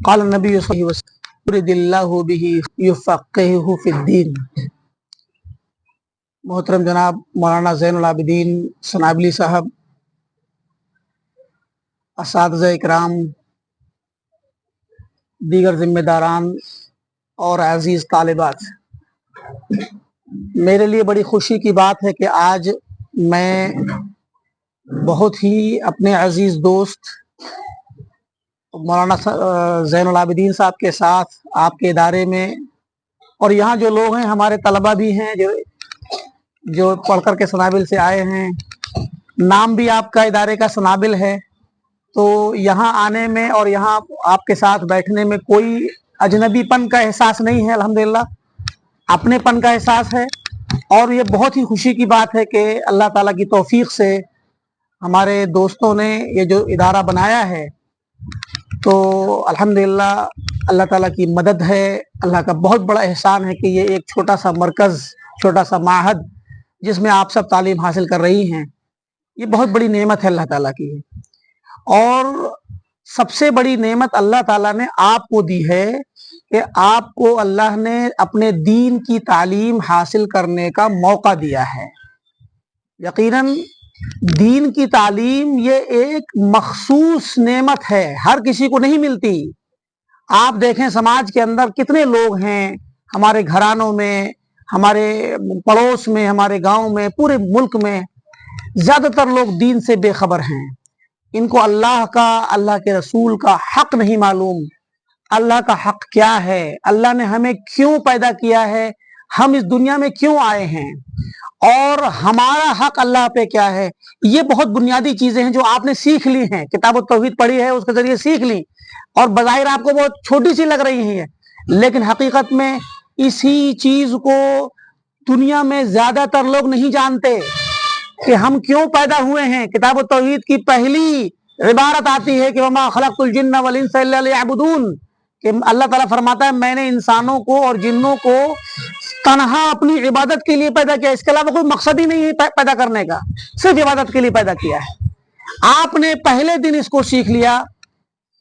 قال النبی صلی اللہ علیہ وسلم یرید اللہ بہ یفقہہ فی الدین۔ محترم جناب مولانا زین العابدین سنابلی صاحب، اساتذہ اکرام، دیگر ذمہ داران اور عزیز طالبات، میرے لیے بڑی خوشی کی بات ہے کہ آج میں بہت ہی اپنے عزیز دوست مولانا زین العابدین صاحب کے ساتھ آپ کے ادارے میں، اور یہاں جو لوگ ہیں ہمارے طلبہ بھی ہیں جو پڑھ کر کے سنابل سے آئے ہیں، نام بھی آپ کا ادارے کا سنابل ہے، تو یہاں آنے میں اور یہاں آپ کے ساتھ بیٹھنے میں کوئی اجنبی پن کا احساس نہیں ہے، الحمدللہ اپنے پن کا احساس ہے۔ اور یہ بہت ہی خوشی کی بات ہے کہ اللہ تعالیٰ کی توفیق سے ہمارے دوستوں نے یہ جو ادارہ بنایا ہے، تو الحمدللہ اللہ تعالیٰ کی مدد ہے، اللہ کا بہت بڑا احسان ہے کہ یہ ایک چھوٹا سا مرکز، چھوٹا سا معہد جس میں آپ سب تعلیم حاصل کر رہی ہیں، یہ بہت بڑی نعمت ہے اللہ تعالیٰ کی۔ اور سب سے بڑی نعمت اللہ تعالیٰ نے آپ کو دی ہے کہ آپ کو اللہ نے اپنے دین کی تعلیم حاصل کرنے کا موقع دیا ہے۔ یقیناً دین کی تعلیم یہ ایک مخصوص نعمت ہے، ہر کسی کو نہیں ملتی۔ آپ دیکھیں سماج کے اندر کتنے لوگ ہیں، ہمارے گھرانوں میں، ہمارے پڑوس میں، ہمارے گاؤں میں، پورے ملک میں زیادہ تر لوگ دین سے بے خبر ہیں۔ ان کو اللہ کا، اللہ کے رسول کا حق نہیں معلوم۔ اللہ کا حق کیا ہے، اللہ نے ہمیں کیوں پیدا کیا ہے، ہم اس دنیا میں کیوں آئے ہیں، اور ہمارا حق اللہ پہ کیا ہے، یہ بہت بنیادی چیزیں ہیں جو آپ نے سیکھ لی ہیں، کتاب التوحید پڑھی ہے، اس کے ذریعے سیکھ لی، اور بظاہر آپ کو بہت چھوٹی سی لگ رہی ہیں، لیکن حقیقت میں اسی چیز کو دنیا میں زیادہ تر لوگ نہیں جانتے کہ ہم کیوں پیدا ہوئے ہیں۔ کتاب التوحید کی پہلی عبارت آتی ہے کہ وما خلقت الجن والانس الا لیعبدون، کہ اللہ تعالیٰ فرماتا ہے میں نے انسانوں کو اور جنوں کو تنہا اپنی عبادت کے لیے پیدا کیا، اس کے علاوہ کوئی مقصد ہی نہیں ہے پیدا کرنے کا، صرف عبادت کے لیے پیدا کیا ہے۔ آپ نے پہلے دن اس کو سیکھ لیا،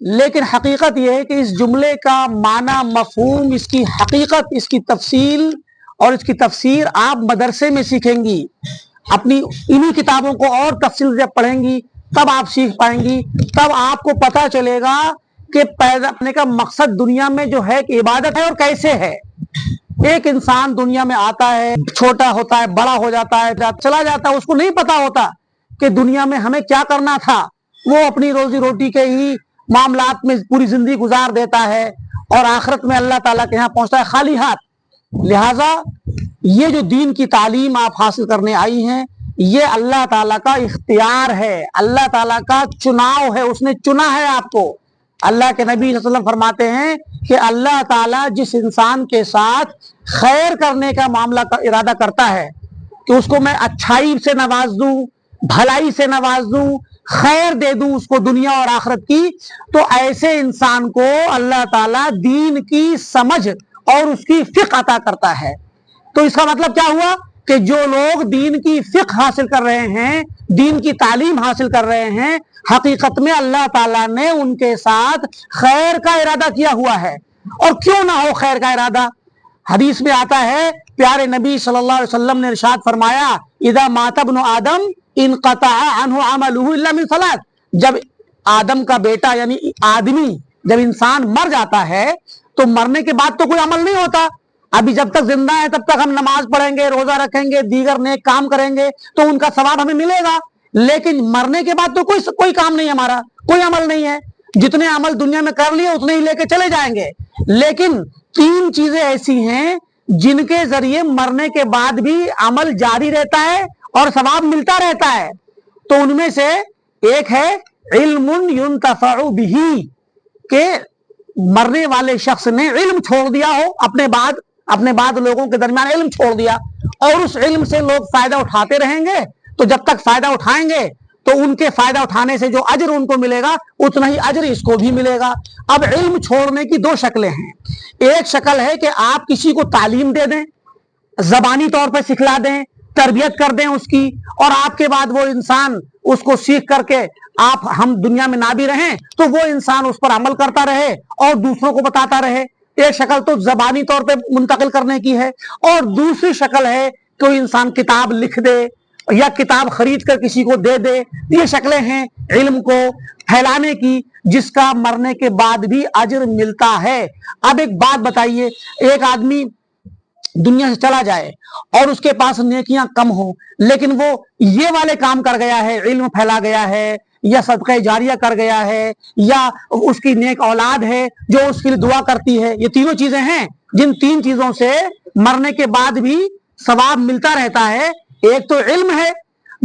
لیکن حقیقت یہ ہے کہ اس جملے کا معنی، مفہوم، اس کی حقیقت، اس کی تفصیل اور اس کی تفسیر آپ مدرسے میں سیکھیں گی، اپنی انہی کتابوں کو اور تفصیل جب پڑھیں گی تب آپ سیکھ پائیں گی، تب آپ کو پتہ چلے گا کہ پیدا کرنے کا مقصد دنیا میں جو ہے کہ عبادت ہے اور کیسے ہے۔ ایک انسان دنیا میں آتا ہے، چھوٹا ہوتا ہے، بڑا ہو جاتا ہے، چلا جاتا ہے، اس کو نہیں پتا ہوتا کہ دنیا میں ہمیں کیا کرنا تھا، وہ اپنی روزی روٹی کے ہی معاملات میں پوری زندگی گزار دیتا ہے، اور آخرت میں اللہ تعالیٰ کے ہاں پہنچتا ہے خالی ہاتھ۔ لہٰذا یہ جو دین کی تعلیم آپ حاصل کرنے آئی ہیں، یہ اللہ تعالیٰ کا اختیار ہے، اللہ تعالیٰ کا چناؤ ہے، اس نے چنا ہے آپ کو۔ اللہ کے نبی صلی اللہ علیہ وسلم فرماتے ہیں کہ اللہ تعالیٰ جس انسان کے ساتھ خیر کرنے کا معاملہ کا ارادہ کرتا ہے کہ اس کو میں اچھائی سے نواز دوں، بھلائی سے نواز دوں، خیر دے دوں اس کو دنیا اور آخرت کی، تو ایسے انسان کو اللہ تعالیٰ دین کی سمجھ اور اس کی فقہ عطا کرتا ہے۔ تو اس کا مطلب کیا ہوا کہ جو لوگ دین کی فقہ حاصل کر رہے ہیں، دین کی تعلیم حاصل کر رہے ہیں، حقیقت میں اللہ تعالیٰ نے ان کے ساتھ خیر کا ارادہ کیا ہوا ہے۔ اور کیوں نہ ہو خیر کا ارادہ؟ حدیث میں آتا ہے، پیارے نبی صلی اللہ علیہ وسلم نے ارشاد فرمایا اذا مات ابن آدم انقطع عنہ عملہ الا من ثلاث، جب آدم کا بیٹا یعنی آدمی، جب انسان مر جاتا ہے تو مرنے کے بعد تو کوئی عمل نہیں ہوتا۔ ابھی جب تک زندہ ہے تب تک ہم نماز پڑھیں گے، روزہ رکھیں گے، دیگر نیک کام کریں گے تو ان کا ثواب ہمیں ملے گا، لیکن مرنے کے بعد تو کوئی کام نہیں، ہمارا کوئی عمل نہیں ہے، جتنے عمل دنیا میں کر لیے اتنے ہی لے کے چلے جائیں گے۔ لیکن تین چیزیں ایسی ہیں جن کے ذریعے مرنے کے بعد بھی عمل جاری رہتا ہے اور ثواب ملتا رہتا ہے، تو ان میں سے ایک ہے علم ينتفع به، کہ مرنے والے شخص نے علم چھوڑ دیا ہو، اپنے بعد لوگوں کے درمیان علم چھوڑ دیا، اور اس علم سے لوگ فائدہ اٹھاتے رہیں گے، تو جب تک فائدہ اٹھائیں گے تو ان کے فائدہ اٹھانے سے جو اجر ان کو ملے گا اتنا ہی اجر اس کو بھی ملے گا۔ اب علم چھوڑنے کی دو شکلیں ہیں، ایک شکل ہے کہ آپ کسی کو تعلیم دے دیں، زبانی طور پہ سکھلا دیں، تربیت کر دیں اس کی، اور آپ کے بعد وہ انسان उसको सीख करके आप हम दुनिया में ना भी रहें तो वो इंसान उस पर अमल करता रहे और दूसरों को बताता रहे। एक शक्ल तो जबानी तौर पे मुंतकिल करने की है, और दूसरी शक्ल है कोई इंसान किताब लिख दे या किताब खरीद कर किसी को दे दे। ये शक्लें हैं इल्म को फैलाने की, जिसका मरने के बाद भी अजर मिलता है। अब एक बात बताइए, एक आदमी दुनिया से चला जाए और उसके पास नेकियां कम हो, लेकिन वो ये वाले काम कर गया है, इल्म फैला गया है, या सदका जारिया कर गया है, या उसकी नेक औलाद है जो उसके लिए दुआ करती है। ये तीनों चीजें हैं जिन तीन चीजों से मरने के बाद भी सवाब मिलता रहता है। एक तो इल्म है,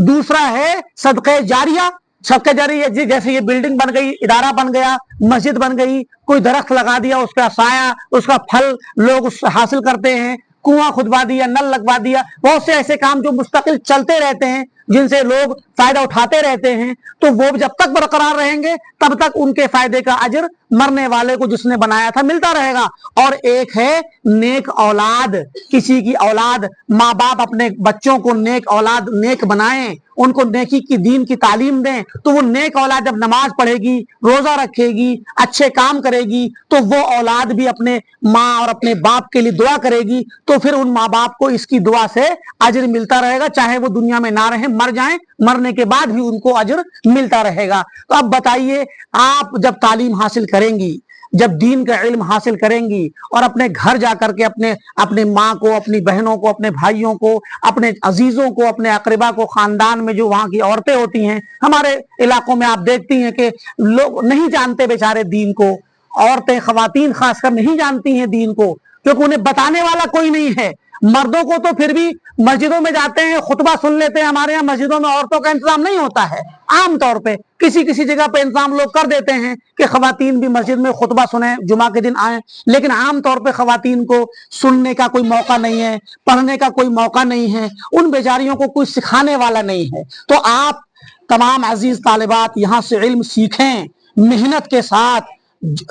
दूसरा है सदका जारिया। सदका जारिया जैसे ये बिल्डिंग बन गई, इदारा बन गया, मस्जिद बन गई, कोई दरख्त लगा दिया, उसका साया, उसका फल लोग हासिल करते हैं, कुआं खुदवा दिया, नल लगवा दिया, बहुत से ऐसे काम जो मुस्तकिल चलते रहते हैं जिनसे लोग फायदा उठाते रहते हैं। तो वो जब तक बरकरार रहेंगे तब तक उनके फायदे का अजर मरने वाले को जिसने बनाया था मिलता रहेगा। और एक है नेक औलाद, किसी की औलाद, माँ बाप अपने बच्चों को नेक औलाद नेक बनाएं, उनको नेकी की दीन की तालीम दें, तो वो नेक औलाद जब नमाज पढ़ेगी, रोजा रखेगी, अच्छे काम करेगी, तो वो औलाद भी अपने माँ और अपने बाप के लिए दुआ करेगी, तो फिर उन माँ बाप को इसकी दुआ से अजर मिलता रहेगा, चाहे वो दुनिया में ना रहे, मर जाएं, मरने के बाद भी उनको अजर मिलता रहेगा। तो अब बताइए, आप जब तालीम हासिल करेंगी, जब दीन का इल्म हासिल करेंगी और अपने घर जाकर के अपने माँ को, अपनी बहनों को, अपने भाइयों को, अपने अजीजों को, अपने अकरबा को, खानदान में जो वहां की औरतें होती हैं, हमारे इलाकों में आप देखती हैं कि लोग नहीं जानते बेचारे दीन को, औरतें खवातीन खासकर नहीं जानती हैं दीन को, क्योंकि उन्हें बताने वाला कोई नहीं है। मर्दों को तो फिर भी मस्जिदों में जाते हैं, खुतबा सुन लेते हैं। हमारे यहाँ मस्जिदों में औरतों का इंतजाम नहीं होता है। आमतौर पे किसी किसी जगह पे इंतजाम लोग कर देते हैं कि खवातीन भी मस्जिद में खुतबा सुने, जुमा के दिन आए, लेकिन आमतौर पे खवातीन को सुनने का कोई मौका नहीं है, पढ़ने का कोई मौका नहीं है, उन बेचारियों को कोई सिखाने वाला नहीं है। तो आप तमाम अजीज तालिबात यहाँ से इल्म सीखें, मेहनत के साथ,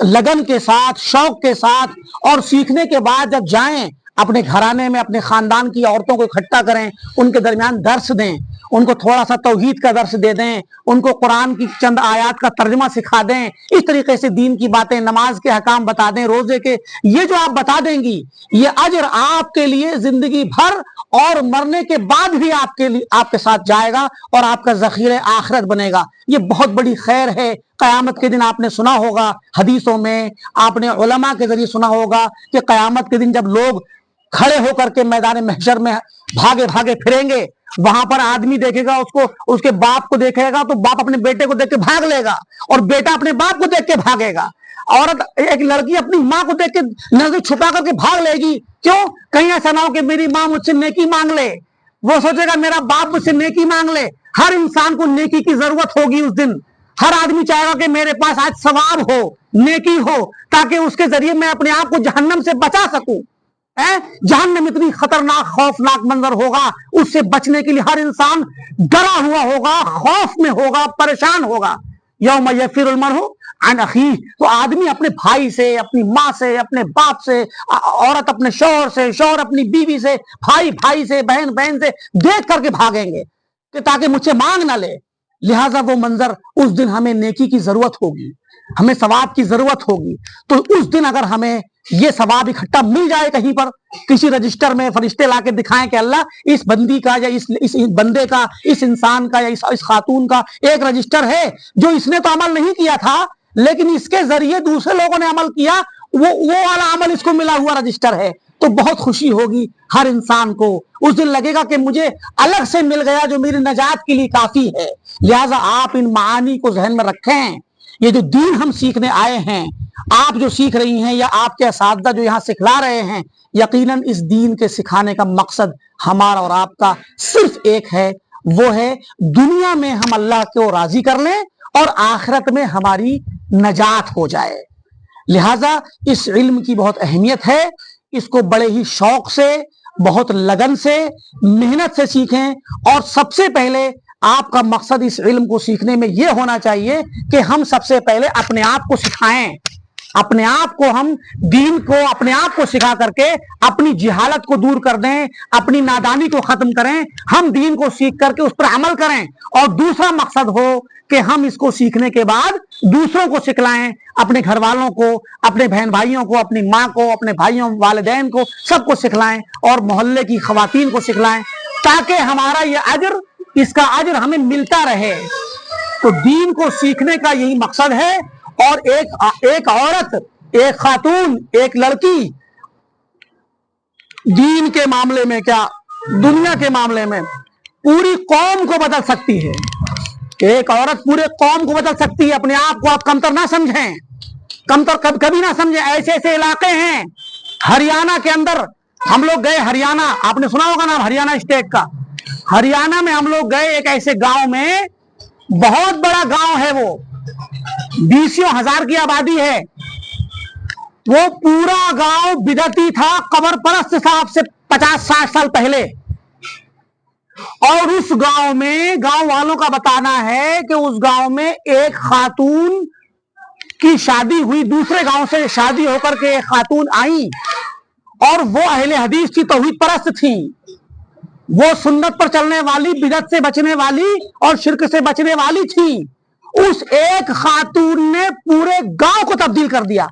लगन के साथ, शौक के साथ, और सीखने के बाद जब जाएं अपने घराने में अपने खानदान की औरतों को इकट्ठा करें, उनके दरमियान दर्स दें, उनको थोड़ा सा तौहीद का दर्स दे दें, उनको कुरान की चंद आयात का तर्जुमा सिखा दें, इस तरीके से दीन की बातें, नमाज के हकाम बता दें, रोजे के, ये जो आप बता देंगी, ये अजर आपके लिए जिंदगी भर और मरने के बाद भी आपके साथ जाएगा और आपका ज़ख़ीरे आखिरत बनेगा। ये बहुत बड़ी खैर है। क़यामत के दिन आपने सुना होगा, हदीसों में आपने उलमा के जरिए सुना होगा कि क़यामत के दिन जब लोग खड़े होकर के मैदान महशर में भागे भागे फिरेंगे, वहां पर आदमी देखेगा उसको, उसके बाप को देखेगा तो बाप अपने बेटे को देख के भाग लेगा, और बेटा अपने बाप को देख के भागेगा। औरत, एक लड़की अपनी माँ को देख के नजर छुपा करके भाग लेगी। क्यों? कहीं ऐसा ना हो कि मेरी माँ मुझसे नेकी मांग ले, वो सोचेगा मेरा बाप मुझसे नेकी मांग ले। हर इंसान को नेकी की जरूरत होगी उस दिन। हर आदमी चाहेगा कि मेरे पास आज सवाब हो, नेकी हो, ताकि उसके जरिए मैं अपने आप को जहन्नम से बचा सकूं। जहन्नम इतनी खतरनाक खौफनाक मंजर होगा, उससे बचने के लिए हर इंसान डरा हुआ होगा, खौफ में होगा, परेशान होगा। यौम यफिरुल मरहु अन अखीह, तो आदमी अपने भाई से, अपनी माँ से, अपने बाप से, औरत अपने शौहर से, शौहर अपनी बीवी से, भाई भाई से, बहन बहन से देख करके भागेंगे कि ताकि मुझसे मांग ना ले। लिहाजा वो मंजर, उस दिन हमें नेकी की जरूरत होगी, हमें सवाब की जरूरत होगी। तो उस दिन अगर हमें ये सवाब इकट्ठा मिल जाए कहीं पर, किसी रजिस्टर में फरिश्ते लाके दिखाएं कि अल्लाह इस बंदी का या इस बंदे का, इस इंसान का या इस खातून का एक रजिस्टर है जो इसने तो अमल नहीं किया था, लेकिन इसके जरिए दूसरे लोगों ने अमल किया, वो वाला अमल इसको मिला हुआ रजिस्टर है, तो बहुत खुशी होगी हर इंसान को। उस दिन लगेगा कि मुझे अलग से मिल गया जो मेरी नजात के लिए काफी है। लिहाजा आप इन मानी को जहन में रखें। ये जो दीन हम सीखने आए हैं, आप जो सीख रही हैं या आपके असातिज़ा जो यहाँ सिखला रहे हैं, यकीनन इस दीन के सिखाने का मकसद हमारा और आपका सिर्फ एक है, वो है दुनिया में हम अल्लाह को राजी कर लें और आखिरत में हमारी नजात हो जाए। लिहाजा इस इल्म की बहुत अहमियत है, इसको बड़े ही शौक से, बहुत लगन से, मेहनत से सीखें। और सबसे पहले आपका मकसद इस इल्म को सीखने में यह होना चाहिए कि हम सबसे पहले अपने आप को सिखाएं, अपने आप को हम दीन को अपने आप को सिखा करके अपनी जिहालत को दूर कर दें, अपनी नादानी को खत्म करें, हम दीन को सीख करके उस पर अमल करें। और दूसरा मकसद हो कि हम इसको सीखने के बाद दूसरों को सिखलाएं, अपने घर वालों को, अपने बहन भाइयों को, अपनी माँ को, अपने भाइयों वालिदैन को, सबको सिखलाएं और मोहल्ले की खवातीन को सिखलाएं, ताकि हमारा ये अजर, इसका अजर हमें मिलता रहे। तो दीन को सीखने का यही मकसद है। और एक औरत, एक खातून, एक लड़की दीन के मामले में क्या, दुनिया के मामले में पूरी कौम को बदल सकती है। एक औरत पूरे कौम को बदल सकती है। अपने आप को आप कमतर ना समझें, कमतर कभी ना समझें। ऐसे ऐसे इलाके हैं हरियाणा के अंदर, हम लोग गए हरियाणा, आपने सुना होगा नाम हरियाणा स्टेट का। हरियाणा में हम लोग गए एक ऐसे गांव में, बहुत बड़ा गांव है वो, 20,000 की आबादी है। वो पूरा गांव बिदती था, कब्र परस्त साहब से 50-60 साल पहले। और उस गांव में, गांव वालों का बताना है कि उस गांव में एक खातून की शादी हुई, दूसरे गांव से शादी होकर के एक खातून आई और वो अहले हदीस की, तौहीद परस्त थी। वो सुन्नत पर चलने वाली, बिदअत से बचने वाली और शिर्क से बचने वाली थी। उस एक खातून ने पूरे गांव को तब्दील कर दिया।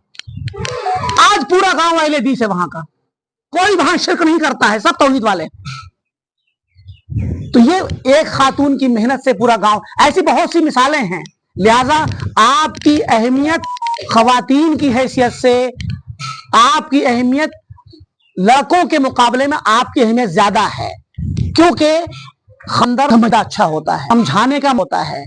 आज पूरा गांव अहले हदीस है वहां का, कोई वहां शिर्क नहीं करता है, सब तौहीद वाले। तो ये एक खातून की मेहनत से पूरा गांव, ऐसी बहुत सी मिसालें हैं। लिहाजा आपकी अहमियत खवातीन की हैसियत से, आपकी अहमियत लड़कों के मुकाबले में आपकी अहमियत ज्यादा है, क्योंकि खंदर समझना अच्छा होता है, समझाने का होता है,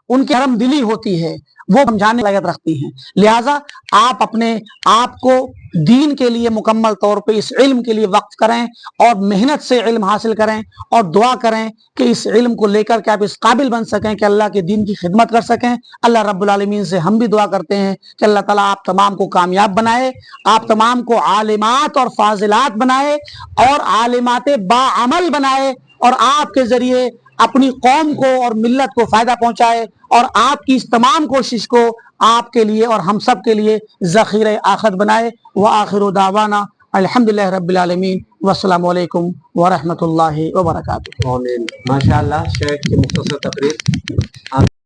उनकी नरम दिली होती है, वो समझाने लागत रखती हैं। लिहाजा आप अपने आप को दीन के लिए मुकम्मल तौर पे इस इल्म के लिए वक्फ करें और मेहनत से इल्म हासिल करें और दुआ करें कि इस इल्म को लेकर के आप इस काबिल बन सकें कि अल्लाह के दीन की खिदमत कर सकें। अल्लाह रब्बुल आलमीन से हम भी दुआ करते हैं कि अल्लाह ताला आप तमाम को कामयाब बनाए, आप तमाम को आलिमात और फाजिलात बनाए और आलिमात बाअमल बनाए और आपके जरिए अपनी कौम को और मिल्लत को फायदा पहुंचाए और आपकी इस तमाम कोशिश को आपके लिए और हम सब के लिए ज़ख़ीरे आखिरत बनाए। व आखिरु दावाना अल्हम्दुलिल्लाहि रब्बिल आलमीन वस्सलामु अलैकुम व रहमतुल्लाहि व बरकातुहू। आमीन। माशाअल्लाह, शेख की मुख्तसर तकरीर।